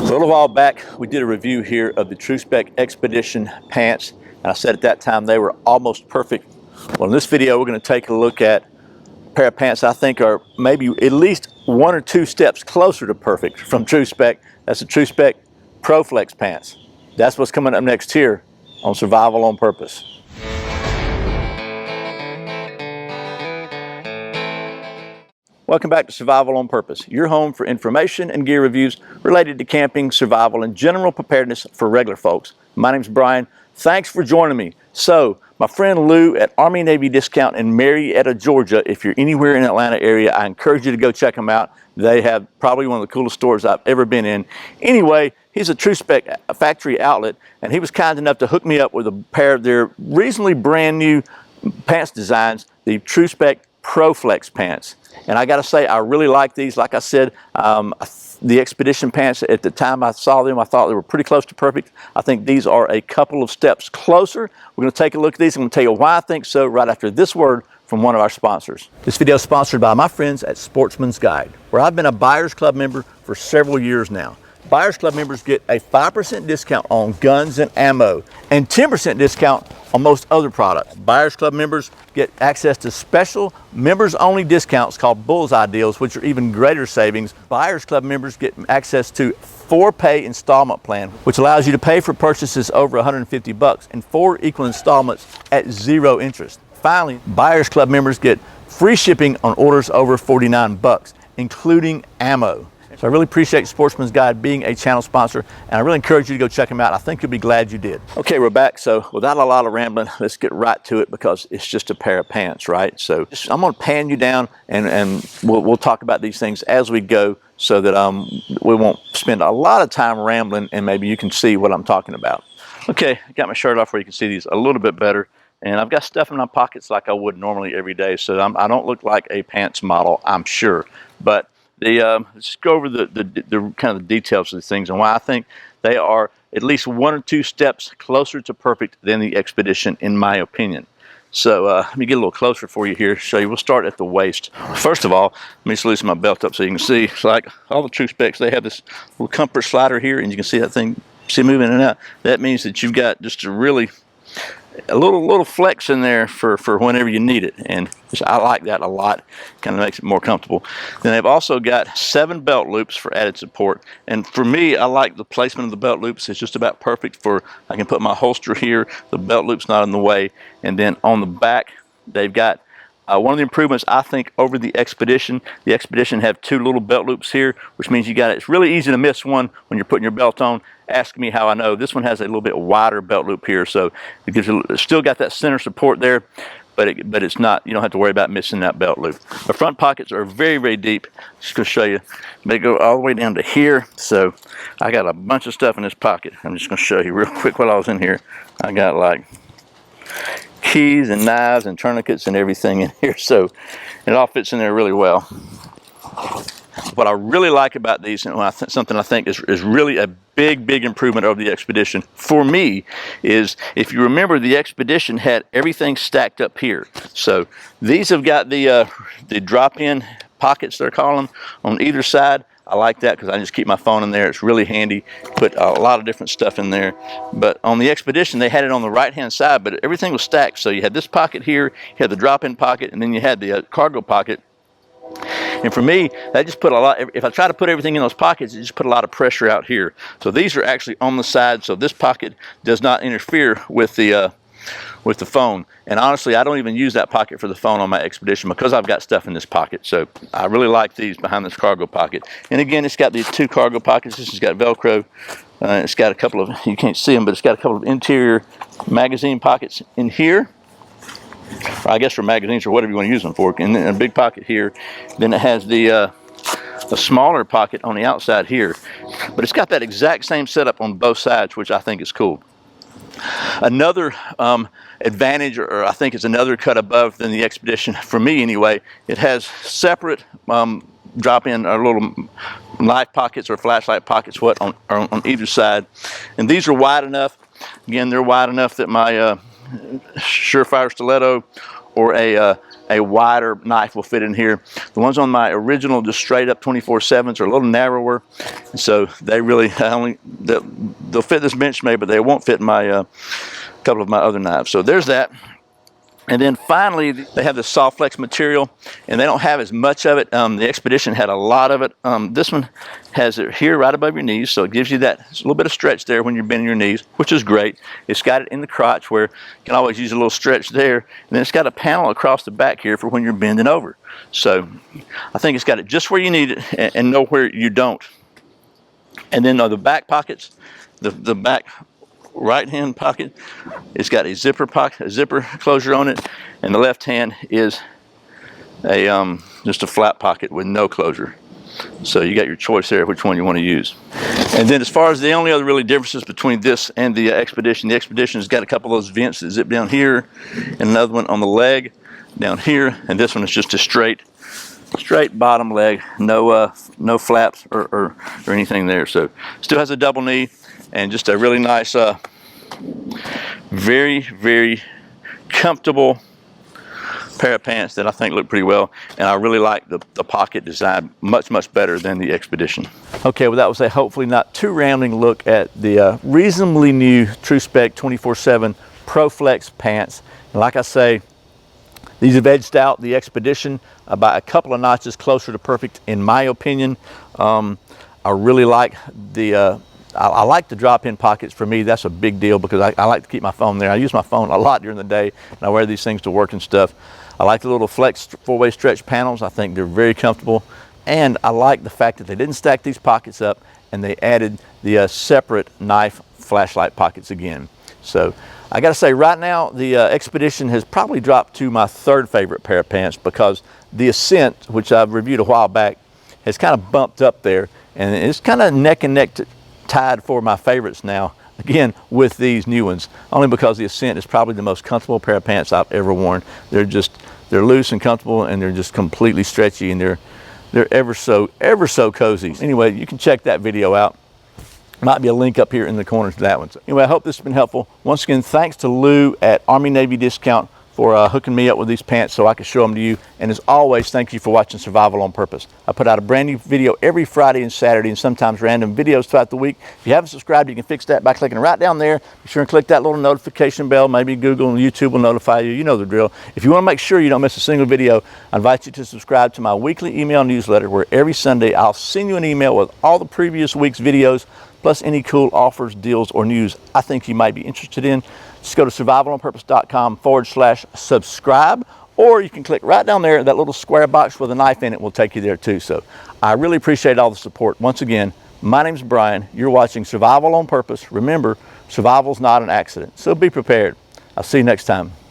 A little while back, we did a review here of the Tru Spec Xpedition pants, and I said at that time they were almost perfect. Well, in this video, we're going to take a look at a pair of pants I think are maybe at least one or two steps closer to perfect from Tru Spec. That's the Tru Spec Pro Flex pants. That's what's coming up next here on Survival on Purpose. Welcome back to Survival on Purpose, your home for information and gear reviews related to camping, survival, and general preparedness for regular folks. My name's Brian. Thanks for joining me. So, my friend Lou at Army Navy Discount in Marietta, Georgia, if you're anywhere in the Atlanta area, I encourage you to go check them out. They have probably one of the coolest stores I've ever been in. Anyway, he's a Tru Spec factory outlet, and he was kind enough to hook me up with a pair of their reasonably brand new pants designs, the Tru Spec Pro Flex pants. And I gotta say, I really like these. Like I said, the Xpedition pants, at the time I saw them, I thought they were pretty close to perfect. I think these are a couple of steps closer. We're gonna take a look at these. I'm gonna tell you why I think so right after this word from one of our sponsors. This video is sponsored by my friends at Sportsman's Guide, where I've been a Buyers Club member for several years now. Buyers Club members get a 5% discount on guns and ammo and 10% discount on most other products. Buyers Club members get access to special members-only discounts called Bullseye Deals, which are even greater savings. Buyers Club members get access to 4-pay installment plan, which allows you to pay for purchases over 150 bucks in 4 equal installments at 0 interest. Finally, Buyers Club members get free shipping on orders over 49 bucks, including ammo. So I really appreciate Sportsman's Guide being a channel sponsor, and I really encourage you to go check them out. I think you'll be glad you did. Okay, we're back. So without a lot of rambling, let's get right to it because it's just a pair of pants, right? So I'm going to pan you down, and we'll talk about these things as we go so that we won't spend a lot of time rambling, and maybe you can see what I'm talking about. Okay, I got my shirt off where you can see these a little bit better, and I've got stuff in my pockets like I would normally every day, so I don't look like a pants model, I'm sure, but let's just go over the kind of the details of these things and why I think they are at least 1 or 2 steps closer to perfect than the Xpedition, in my opinion. So let me get a little closer for you here, show you. We'll start at the waist. First of all, let me just loosen my belt up so you can see. It's like all the Tru Specs, they have this little comfort slider here, and you can see that thing, see, moving in and out. That means that you've got just a little flex in there for whenever you need it, and I like that a lot. Kind of makes it more comfortable. Then they've also got 7 belt loops for added support, and for me, I like the placement of the belt loops. It's just about perfect for, I can put my holster here, the belt loop's not in the way, and then on the back they've got one of the improvements I think over the Xpedition. The Xpedition have 2 little belt loops here, which means it's really easy to miss one when you're putting your belt on. Ask me how I know. This one has a little bit wider belt loop here, so it gives you, it's still got that center support there, but it's not, you don't have to worry about missing that belt loop. The front pockets are very, very deep. Just going to show you. They go all the way down to here, so I got a bunch of stuff in this pocket. I'm just going to show you real quick while I was in here. I got like keys and knives and tourniquets and everything in here, so it all fits in there really well. What I really like about these, and something I think is really a big improvement over the Xpedition for me, is if you remember, the Xpedition had everything stacked up here. So these have got the drop-in pockets, they're calling them, on either side. I like that because I just keep my phone in there. It's really handy. Put a lot of different stuff in there. But on the Xpedition, they had it on the right-hand side, but everything was stacked. So you had this pocket here, you had the drop-in pocket, and then you had the cargo pocket. And for me, that just put a lot, if I try to put everything in those pockets, it just put a lot of pressure out here. So these are actually on the side, so this pocket does not interfere with the phone. And honestly, I don't even use that pocket for the phone on my Xpedition because I've got stuff in this pocket. So I really like these behind this cargo pocket. And again, it's got these 2 cargo pockets. This has got Velcro. It's got a couple of, you can't see them, but it's got a couple of interior magazine pockets in here. Or I guess for magazines or whatever you want to use them for. And then a big pocket here. Then it has a smaller pocket on the outside here. But it's got that exact same setup on both sides, which I think is cool. Another advantage, or I think it's another cut above than the Xpedition, for me anyway, it has separate drop-in or little knife pockets or flashlight pockets on either side. And these are wide enough. Again, they're wide enough that my Surefire stiletto or a wider knife will fit in here. The ones on my original just straight up 24/7s are a little narrower, so they really they'll fit this Benchmade, but they won't fit my couple of my other knives. So there's that. And then finally, they have the soft flex material, and they don't have as much of it. The Xpedition had a lot of it. This one has it here right above your knees, so it gives you that little bit of stretch there when you're bending your knees, which is great. It's got it in the crotch where you can always use a little stretch there. And then it's got a panel across the back here for when you're bending over. So I think it's got it just where you need it and nowhere you don't. And then the back pockets, the back right hand pocket, it's got a zipper pocket, a zipper closure on it, and the left hand is a just a flat pocket with no closure. So you got your choice there which one you want to use. And then as far as the only other really differences between this and the Xpedition has got a couple of those vents that zip down here, and another one on the leg down here, and this one is just a straight bottom leg, no flaps or anything there. So still has a double knee, and just a really nice, very, very comfortable pair of pants that I think look pretty well. And I really like the pocket design much, much better than the Xpedition. Okay, well, that was a hopefully not too rambling look at the reasonably new Tru Spec 24/7 Pro Flex pants. And like I say, these have edged out the Xpedition by a couple of notches closer to perfect, in my opinion. I really like the I like the drop-in pockets. For me, that's a big deal because I like to keep my phone there. I use my phone a lot during the day, and I wear these things to work and stuff. I like the little flex four-way stretch panels. I think they're very comfortable, and I like the fact that they didn't stack these pockets up, and they added the separate knife flashlight pockets again. So I gotta say, right now the Xpedition has probably dropped to my third favorite pair of pants, because the Ascent, which I've reviewed a while back, has kind of bumped up there, and it's kind of neck and neck tied for my favorites now, again, with these new ones, only because the Ascent is probably the most comfortable pair of pants I've ever worn. They're loose and comfortable, and they're just completely stretchy, and they're ever so cozy. Anyway, you can check that video out. Might be a link up here in the corner to that one. So anyway, I hope this has been helpful. Once again, thanks to Lou at Army Navy Discount for hooking me up with these pants so I can show them to you. And as always, thank you for watching Survival on Purpose. I put out a brand new video every Friday and Saturday, and sometimes random videos throughout the week. If you haven't subscribed, you can fix that by clicking right down there. Be sure and click that little notification bell. Maybe Google and YouTube will notify you. You know the drill. If you want to make sure you don't miss a single video, I invite you to subscribe to my weekly email newsletter, where every Sunday I'll send you an email with all the previous week's videos, plus any cool offers, deals, or news I think you might be interested in. Just go to survivalonpurpose.com/subscribe, or you can click right down there, that little square box with a knife in it will take you there too. So I really appreciate all the support. Once again, my name's Brian. You're watching Survival on Purpose. Remember, survival's not an accident, so be prepared. I'll see you next time.